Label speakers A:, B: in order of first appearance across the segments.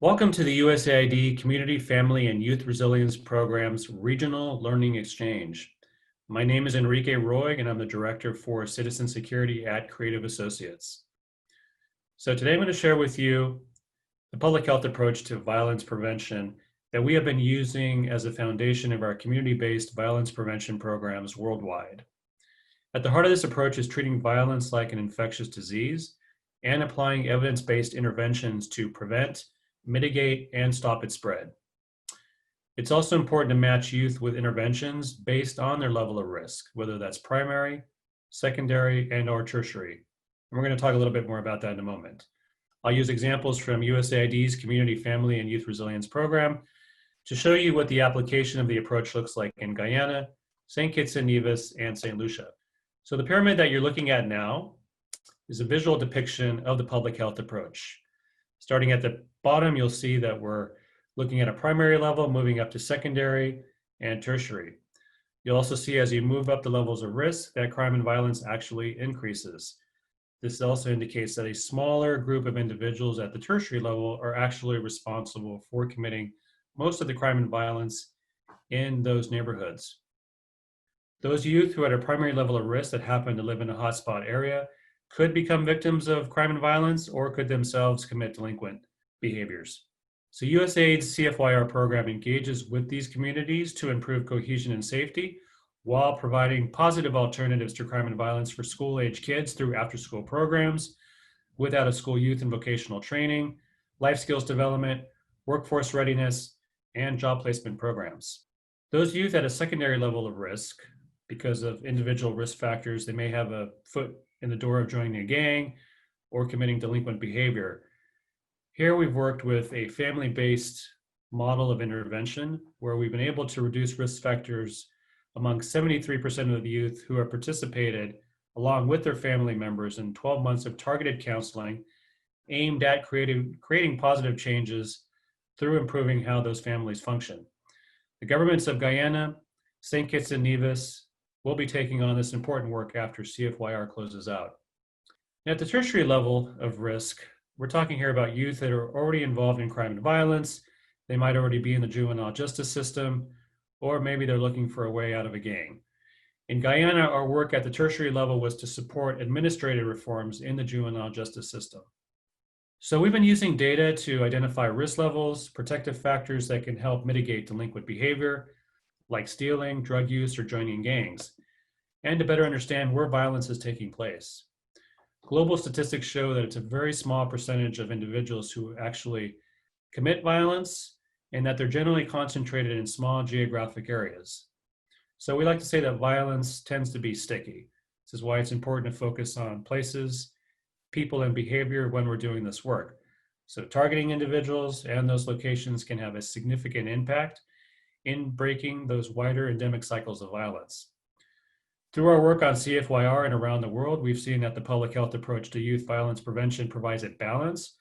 A: Welcome to the USAID Community, Family, and Youth Resilience Program's Regional Learning Exchange. My name is Enrique Roig, and I'm the Director for Citizen Security at Creative Associates. So today I'm going to share with you the public health approach to violence prevention that we have been using as a foundation of our community-based violence prevention programs worldwide. At the heart of this approach is treating violence like an infectious disease and applying evidence-based interventions to prevent, mitigate, and stop its spread. It's also important to match youth with interventions based on their level of risk, whether that's primary, secondary, and/or tertiary. And we're going to talk a little bit more about that in a moment. I'll use examples from USAID's Community, Family, and Youth Resilience Program to show you what the application of the approach looks like in Guyana, St. Kitts and Nevis, and St. Lucia. So the pyramid that you're looking at now is a visual depiction of the public health approach. Starting at the bottom, you'll see that we're looking at a primary level, moving up to secondary and tertiary. You'll also see as you move up the levels of risk that crime and violence actually increases. This also indicates that a smaller group of individuals at the tertiary level are actually responsible for committing most of the crime and violence in those neighborhoods. Those youth who are at a primary level of risk that happen to live in a hotspot area could become victims of crime and violence or could themselves commit delinquent behaviors. So USAID's CFYR program engages with these communities to improve cohesion and safety while providing positive alternatives to crime and violence for school-age kids through after-school programs, with out-of-school youth and vocational training, life skills development, workforce readiness, and job placement programs. Those youth at a secondary level of risk, because of individual risk factors, they may have a foot in the door of joining a gang or committing delinquent behavior. Here we've worked with a family-based model of intervention where we've been able to reduce risk factors among 73% of the youth who have participated along with their family members in 12 months of targeted counseling aimed at creating positive changes through improving how those families function. The governments of Guyana, St. Kitts and Nevis will be taking on this important work after CFYR closes out. At the tertiary level of risk, we're talking here about youth that are already involved in crime and violence. They might already be in the juvenile justice system, or maybe they're looking for a way out of a gang. In Guyana, our work at the tertiary level was to support administrative reforms in the juvenile justice system. So we've been using data to identify risk levels, protective factors that can help mitigate delinquent behavior, like stealing, drug use, or joining gangs, and to better understand where violence is taking place. Global statistics show that it's a very small percentage of individuals who actually commit violence and that they're generally concentrated in small geographic areas. So we like to say that violence tends to be sticky. This is why it's important to focus on places, people, and behavior when we're doing this work. So targeting individuals and those locations can have a significant impact in breaking those wider endemic cycles of violence. Through our work on CFYR and around the world, we've seen that the public health approach to youth violence prevention provides a balance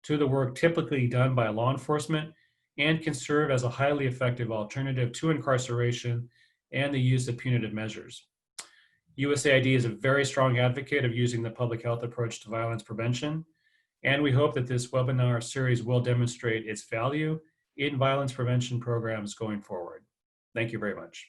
A: to the work typically done by law enforcement and can serve as a highly effective alternative to incarceration and the use of punitive measures. USAID is a very strong advocate of using the public health approach to violence prevention, and we hope that this webinar series will demonstrate its value in violence prevention programs going forward. Thank you very much.